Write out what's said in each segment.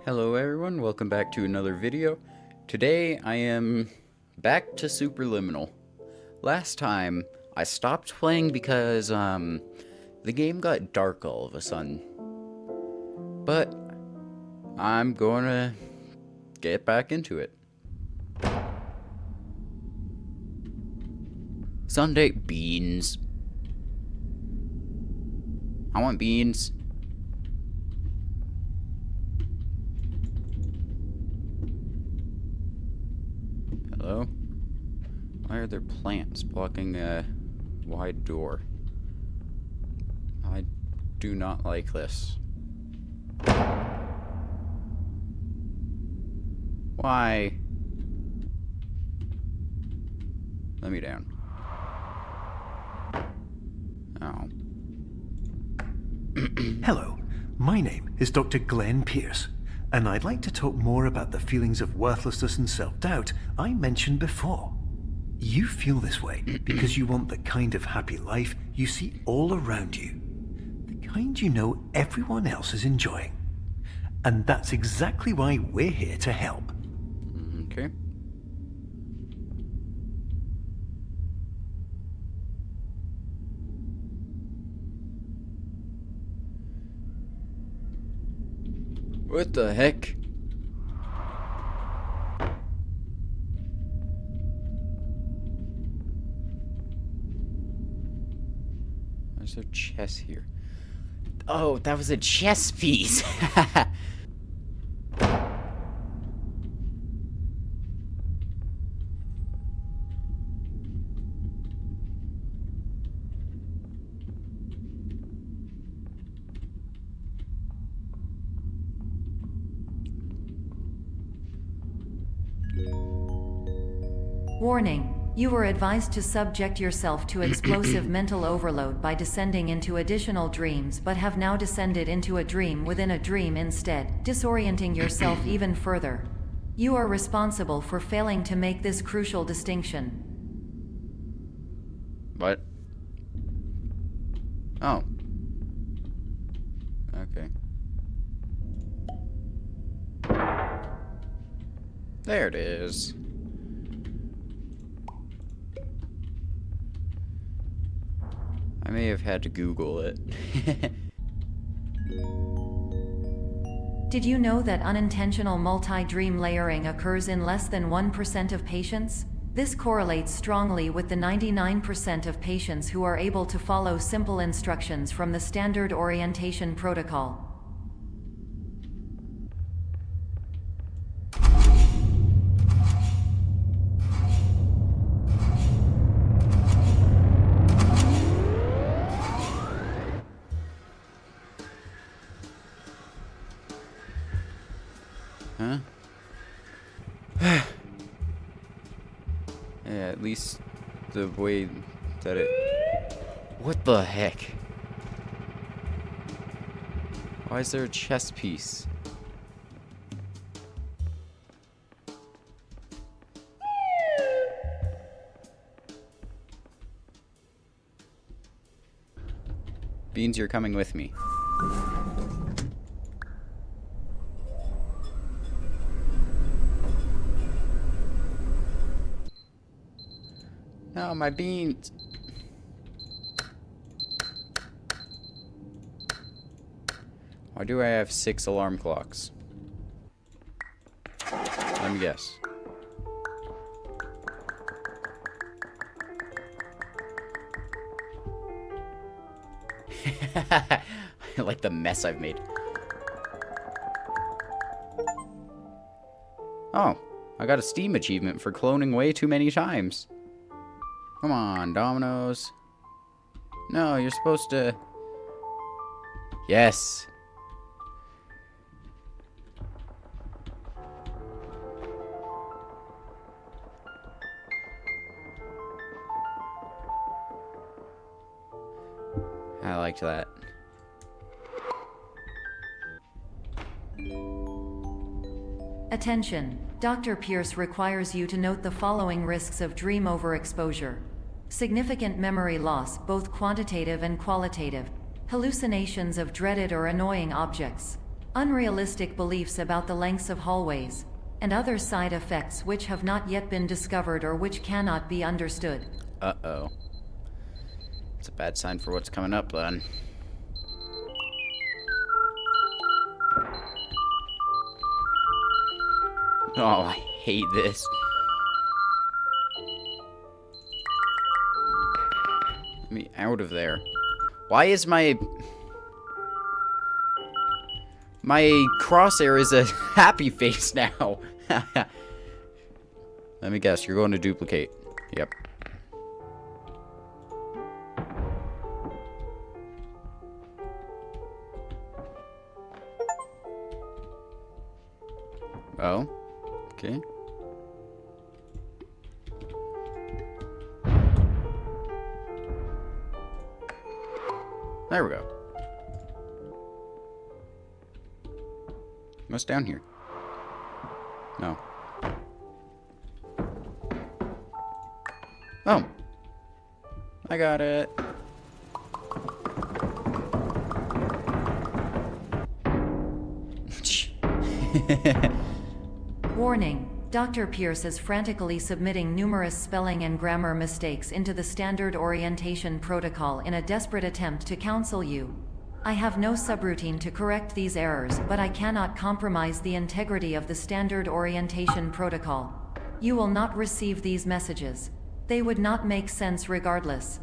Hello everyone, welcome back to another video. Today I am back to Superliminal. Last time I stopped playing because the game got dark all of a sudden. But I'm gonna get back into it. Sunday beans. I want beans. Hello? Why are there plants blocking a wide door? I do not like this. Why? Let me down. Oh. Hello, my name is Dr. Glenn Pierce, and I'd like to talk more about the feelings of worthlessness and self-doubt I mentioned before. You feel this way because you want the kind of happy life you see all around you, the kind you know everyone else is enjoying. And that's exactly why we're here to help. Okay. What the heck? Where's there chess here? Oh, that was a chess piece. Warning. You are advised to subject yourself to explosive mental overload by descending into additional dreams, but have now descended into a dream within a dream instead, disorienting yourself even further. You are responsible for failing to make this crucial distinction. What? Oh. Okay. There it is. I may have had to Google it. Did you know that unintentional multi-dream layering occurs in less than 1% of patients? This correlates strongly with the 99% of patients who are able to follow simple instructions from the standard orientation protocol. Huh? Yeah, at least the way that it... What the heck? Why is there a chess piece? Beans, you're coming with me. No, my beans. Why do I have 6 alarm clocks? Let me guess. I like the mess I've made. Oh, I got a Steam achievement for cloning way too many times. Come on, Dominoes. No, you're supposed to... Yes. I liked that. Attention. Dr. Pierce requires you to note the following risks of dream overexposure. Significant memory loss, both quantitative and qualitative. Hallucinations of dreaded or annoying objects. unrealistic beliefs about the lengths of hallways, and other side effects which have not yet been discovered or which cannot be understood. Uh-oh. It's a bad sign for what's coming up, then. Oh, I hate this. Let me out of there. Why is my crosshair is a happy face now? Let me guess, you're going to duplicate. Yep. Oh. Okay. There we go. What's down here? No. Oh. I got it. Warning. Dr. Pierce is frantically submitting numerous spelling and grammar mistakes into the standard orientation protocol in a desperate attempt to counsel you. I have no subroutine to correct these errors, but I cannot compromise the integrity of the standard orientation protocol. You will not receive these messages. They would not make sense regardless.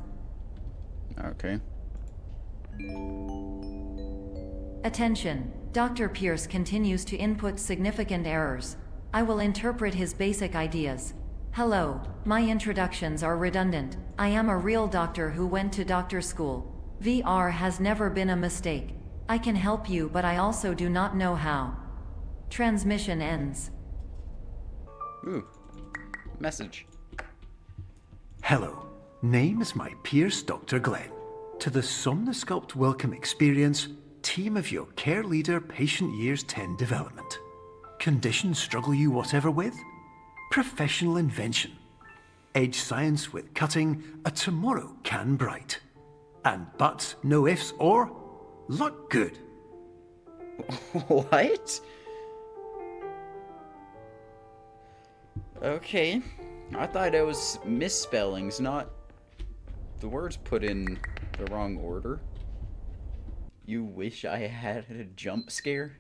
Okay. Attention. Dr. Pierce continues to input significant errors. I will interpret his basic ideas. Hello, my introductions are redundant. I am a real doctor who went to doctor school. VR has never been a mistake. I can help you, but I also do not know how. Transmission ends. Ooh. Message. Hello, name is my Pierce Dr. Glenn. To the Somnosculpt Welcome Experience, team of your care leader patient years 10 development. Conditions struggle you whatever with? Professional invention. Edge science with cutting, a tomorrow can bright. And buts, no ifs, or luck good. What? Okay. I thought it was misspellings, not the words put in the wrong order. You wish I had a jump scare?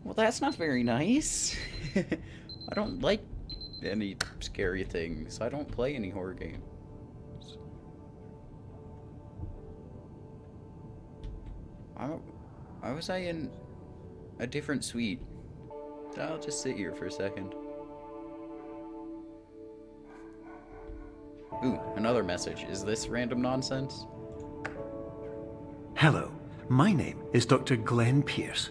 Well, that's not very nice. I don't like any scary things. I don't play any horror games. Why was I in a different suite? I'll just sit here for a second. Ooh, another message. Is this random nonsense? Hello, my name is Dr. Glenn Pierce.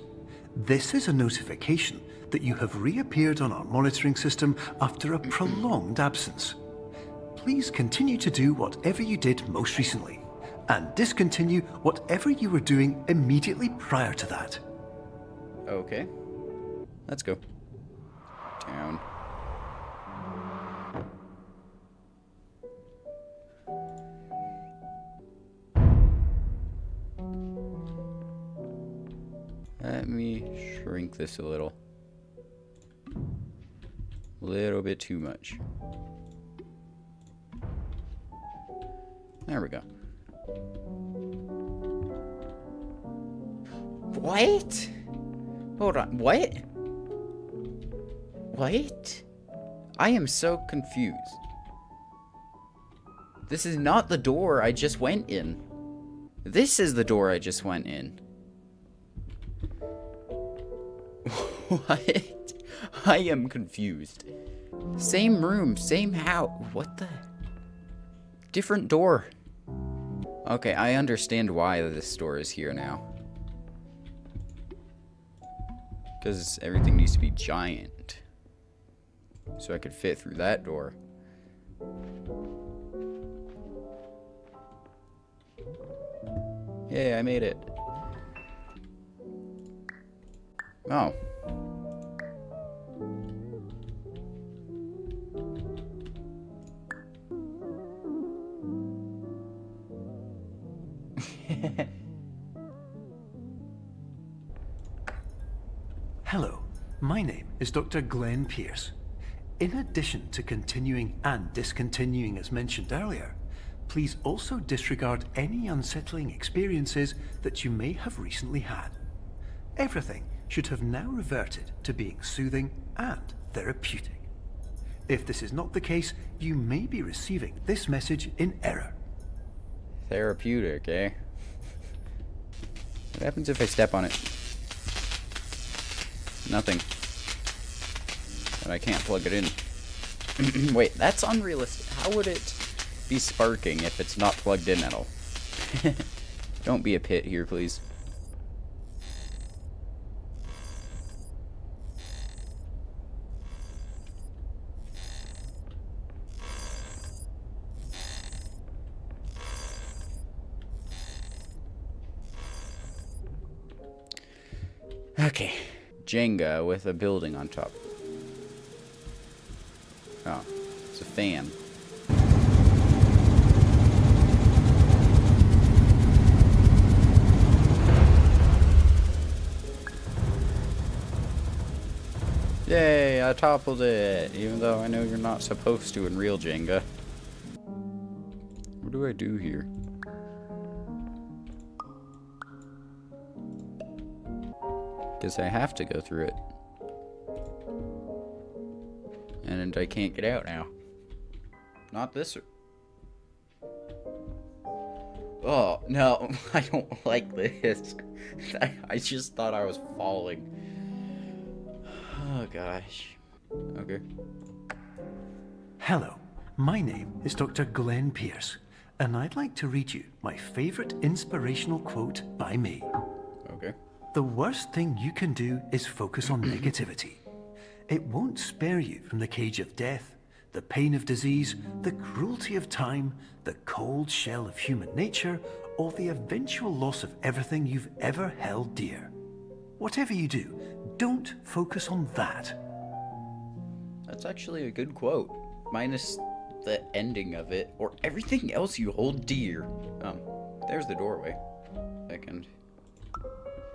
This is a notification that you have reappeared on our monitoring system after a prolonged absence. Please continue to do whatever you did most recently, and discontinue whatever you were doing immediately prior to that. Okay. Let's go. Down. Let me shrink this a little. A little bit too much. There we go. What? Hold on. What? What? I am so confused. This is not the door I just went in. This is the door I just went in. What? I am confused. Same room, same house. What the? Different door. Okay, I understand why this door is here now. Because everything needs to be giant. So I could fit through that door. Yay, I made it. Oh. Hello, my name is Dr. Glenn Pierce. In addition to continuing and discontinuing as mentioned earlier, please also disregard any unsettling experiences that you may have recently had. Everything should have now reverted to being soothing and therapeutic. If this is not the case, you may be receiving this message in error. Therapeutic, eh? What happens if I step on it? Nothing. But I can't plug it in. Wait, that's unrealistic. How would it be sparking if it's not plugged in at all? Don't be a pit here, please. Okay. Jenga with a building on top. Oh, it's a fan. Yay, I toppled it, even though I know you're not supposed to in real Jenga. What do I do here? Guess I have to go through it. And I can't get out now. Not this. Oh, no. I don't like this. I just thought I was falling. Oh, gosh. Okay. Hello, my name is Dr. Glenn Pierce, and I'd like to read you my favorite inspirational quote by me. Okay. The worst thing you can do is focus on negativity. It won't spare you from the cage of death, the pain of disease, the cruelty of time, the cold shell of human nature, or the eventual loss of everything you've ever held dear. Whatever you do, don't focus on that. That's actually a good quote. Minus the ending of it, or everything else you hold dear. There's the doorway. Second.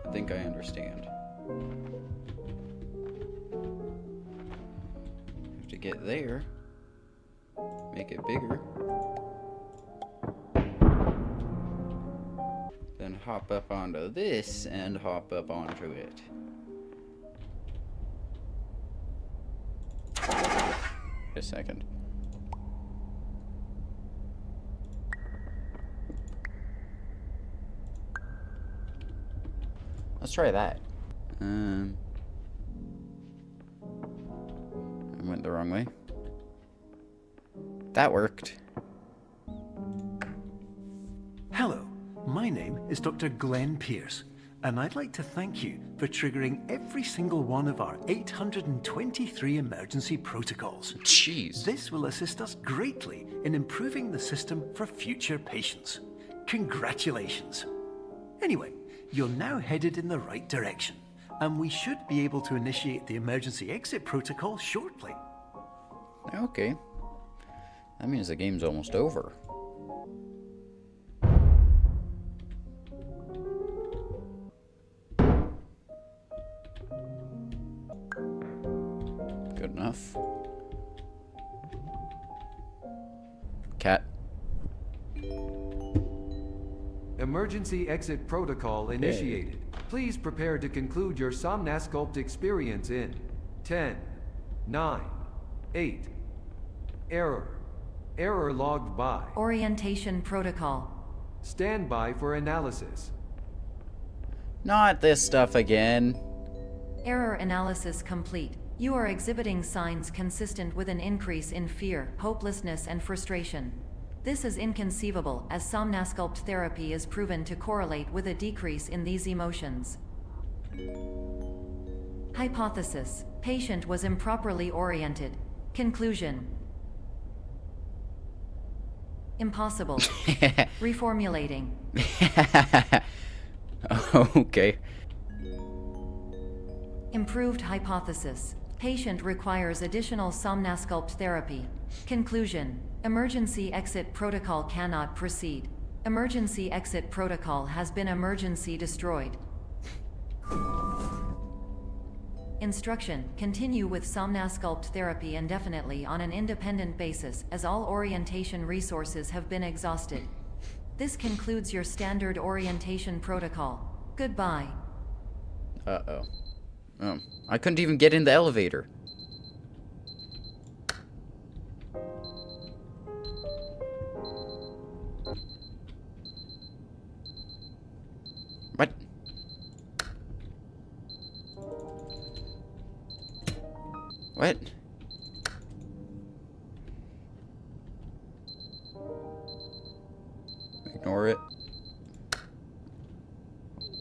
I think I understand. Have to get there. Make it bigger. Then hop up onto this and hop up onto it. Wait a second. Let's try that. I went the wrong way. That worked. Hello, my name is Dr. Glenn Pierce, and I'd like to thank you for triggering every single one of our 823 emergency protocols. Jeez. This will assist us greatly in improving the system for future patients. Congratulations. Anyway, you're now headed in the right direction, and we should be able to initiate the emergency exit protocol shortly. Okay. That means the game's almost over. Good enough. Cat. Emergency exit protocol initiated. Please prepare to conclude your Somnasculpt experience in 10, 9, 8. Error. Error logged by. Orientation protocol. Stand by for analysis. Not this stuff again. Error analysis complete. You are exhibiting signs consistent with an increase in fear, hopelessness, and frustration. This is inconceivable, as Somnasculpt therapy is proven to correlate with a decrease in these emotions. Hypothesis: patient was improperly oriented. Conclusion: impossible. Reformulating. Okay. Improved hypothesis: patient requires additional Somnasculpt therapy. Conclusion: emergency exit protocol cannot proceed. Emergency exit protocol has been emergency destroyed. Instruction: continue with Somnasculpt therapy indefinitely on an independent basis, as all orientation resources have been exhausted. This concludes your standard orientation protocol. Goodbye. Uh-oh. Oh, I couldn't even get in the elevator. What? What? Ignore it.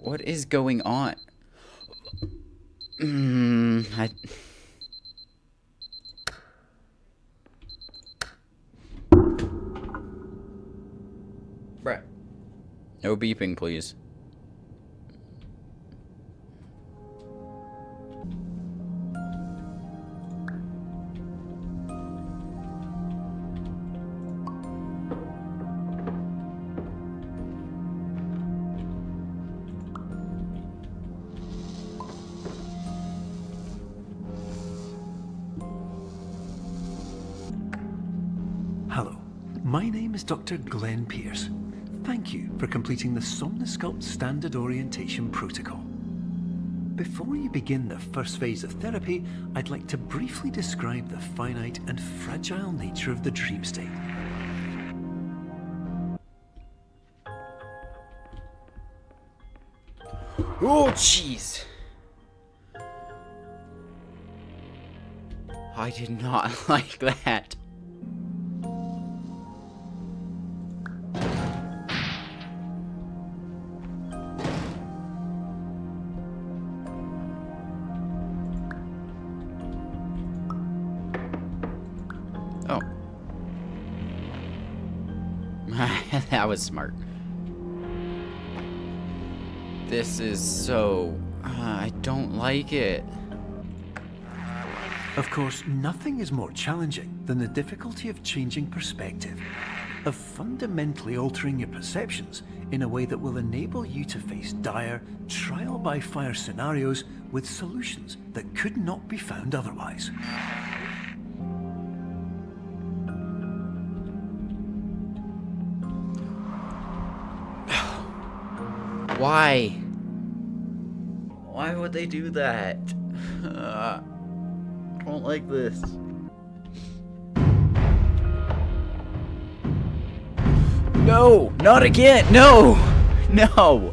What is going on? Bruh. No beeping, please. Hello, my name is Dr. Glenn Pierce. Thank you for completing the Somnasculpt Standard Orientation Protocol. Before you begin the first phase of therapy, I'd like to briefly describe the finite and fragile nature of the dream state. Oh, jeez. I did not like that. Oh. That was smart. This is so... I don't like it. Of course, nothing is more challenging than the difficulty of changing perspective, of fundamentally altering your perceptions in a way that will enable you to face dire, trial-by-fire scenarios with solutions that could not be found otherwise. Why? Why would they do that? I don't like this. No! Not again! No! No!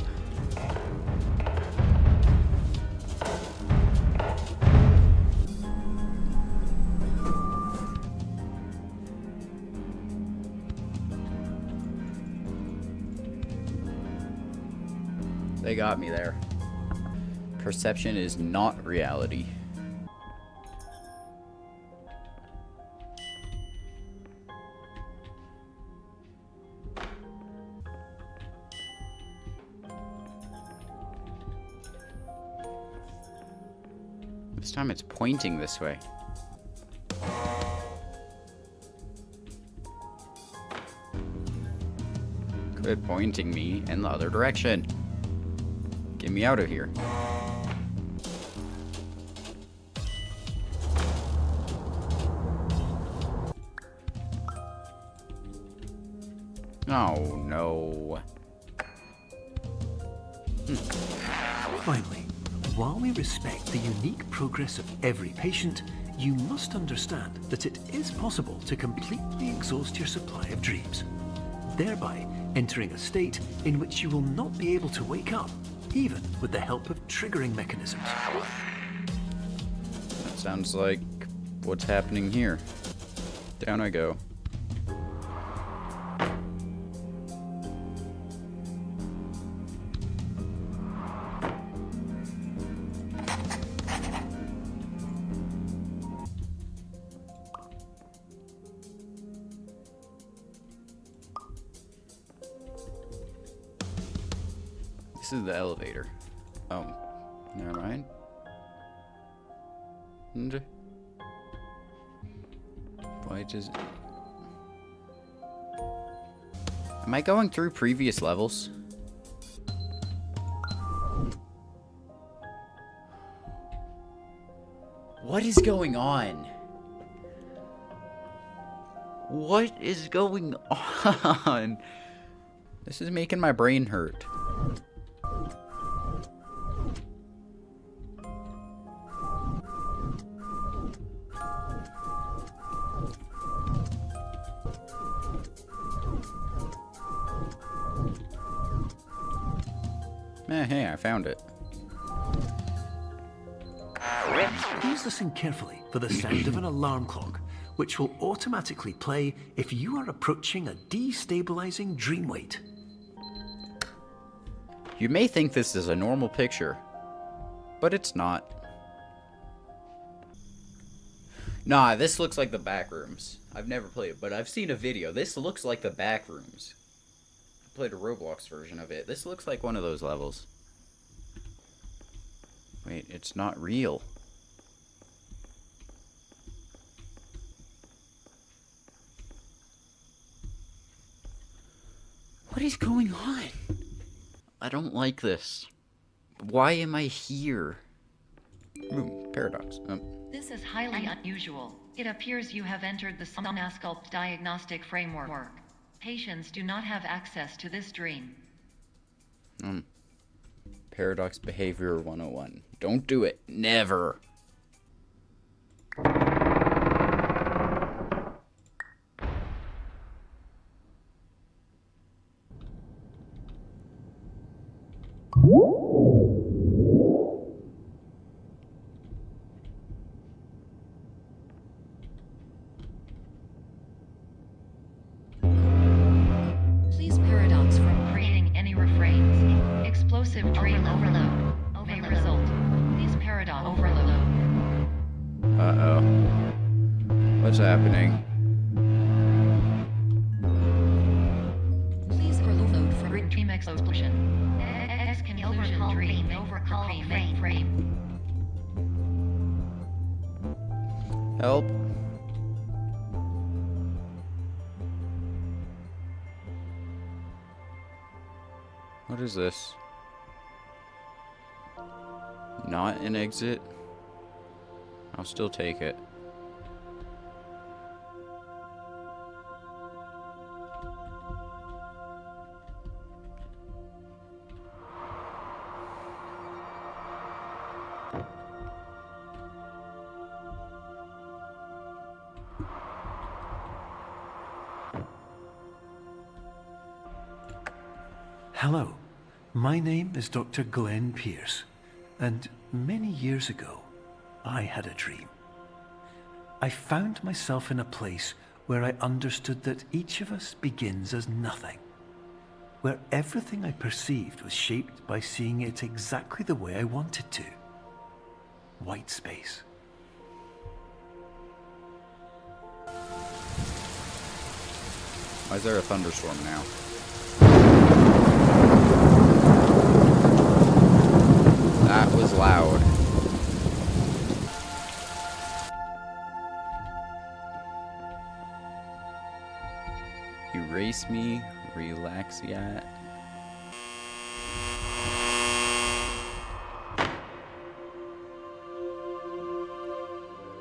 They got me there. Perception is not reality. This time it's pointing this way. Quit pointing me in the other direction. Get me out of here. Oh, no. Finally, while we respect the unique progress of every patient, you must understand that it is possible to completely exhaust your supply of dreams, thereby entering a state in which you will not be able to wake up, even with the help of triggering mechanisms. That sounds like what's happening here. Down I go. This is the elevator. Oh, never mind. Why does... Am I going through previous levels? What is going on? What is going on? This is making my brain hurt. Hey, I found it. Please listen carefully for the sound of an alarm clock, which will automatically play if you are approaching a destabilizing dream weight. You may think this is a normal picture, but it's not. Nah, this looks like the back rooms. I've never played it, but I've seen a video. This looks like the back rooms. I played a Roblox version of it. This looks like one of those levels. Wait, it's not real. What is going on? I don't like this. Why am I here? Ooh, paradox. This is highly unusual. It appears you have entered the Somnasculpt diagnostic framework. Patients do not have access to this dream. Paradox behavior 101. Don't do it. Never. Please paradox from creating any refrains. Explosive dream overload may result. Please paradox overload. Uh-oh. What's happening? Please overload for dream explosion. Exclusion dream overcall frame. Help. What is this? Not an exit? I'll still take it. Hello, my name is Dr. Glenn Pierce, and many years ago, I had a dream. I found myself in a place where I understood that each of us begins as nothing, where everything I perceived was shaped by seeing it exactly the way I wanted to. White space. Why is there a thunderstorm now? That was loud. Erase me, relax yet.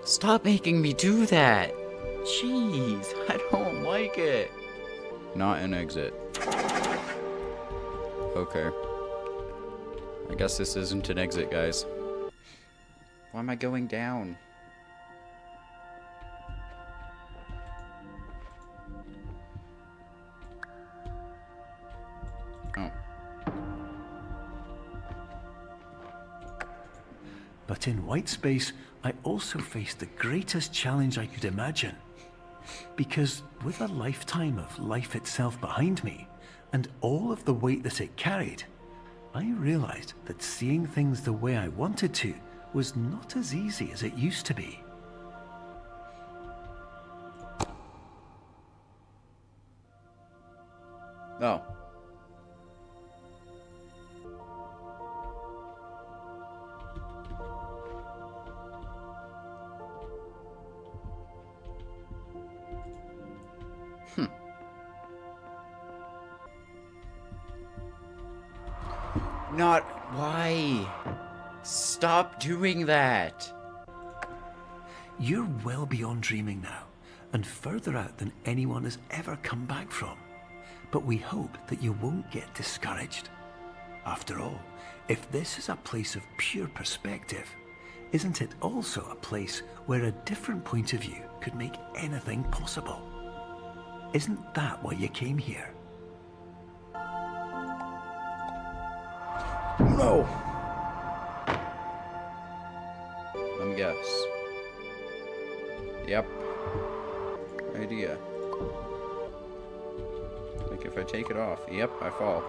Stop making me do that. Jeez, I don't like it. Not an exit. Okay. I guess this isn't an exit, guys. Why am I going down? Oh. But in white space, I also faced the greatest challenge I could imagine. Because with a lifetime of life itself behind me, and all of the weight that it carried, I realized that seeing things the way I wanted to was not as easy as it used to be. Oh. Not why? Stop doing that. You're well beyond dreaming now, and further out than anyone has ever come back from. But we hope that you won't get discouraged. After all, if this is a place of pure perspective, isn't it also a place where a different point of view could make anything possible? Isn't that why you came here? No! Let me guess. Yep. Idea. Like if I take it off, yep, I fall.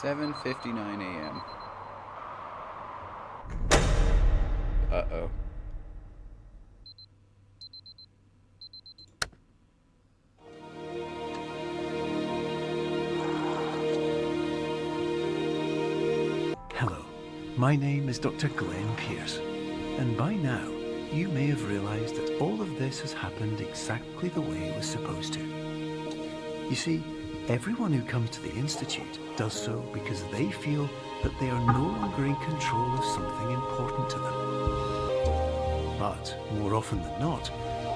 $7:59 a.m. Uh-oh. Hello, my name is Dr. Glenn Pierce, and by now you may have realized that all of this has happened exactly the way it was supposed to. You see, everyone who comes to the Institute does so because they feel that they are no longer in control of something important to them. But more often than not,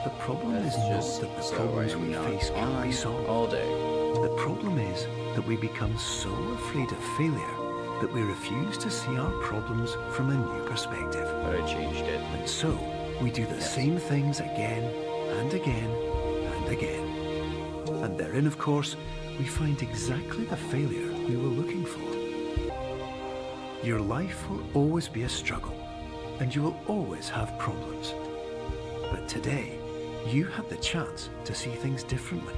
the problem is not that the problems we face can't be solved. All day. The problem is that we become so afraid of failure that we refuse to see our problems from a new perspective. But I changed it. And so, we do the same things again and again and again. And therein, of course, we find exactly the failure we were looking for. Your life will always be a struggle, and you will always have problems. But today, you had the chance to see things differently.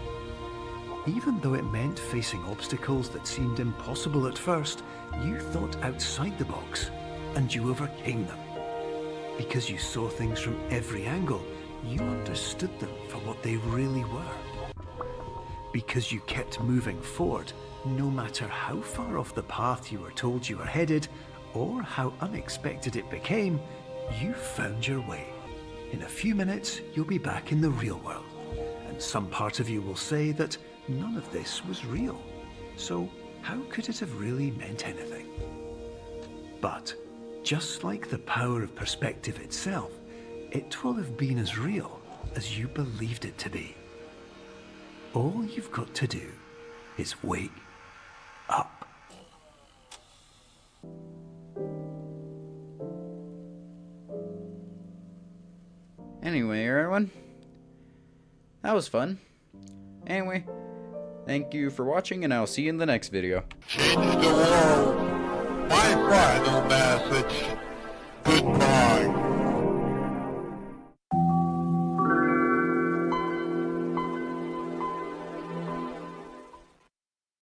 Even though it meant facing obstacles that seemed impossible at first, you thought outside the box, and you overcame them. Because you saw things from every angle, you understood them for what they really were. Because you kept moving forward, no matter how far off the path you were told you were headed, or how unexpected it became, you found your way. In a few minutes, you'll be back in the real world, and some part of you will say that none of this was real. So how could it have really meant anything? But just like the power of perspective itself, it will have been as real as you believed it to be. All you've got to do is wake up. Anyway, everyone, that was fun. Anyway, thank you for watching, and I'll see you in the next video. Change the world. My final message. Goodbye.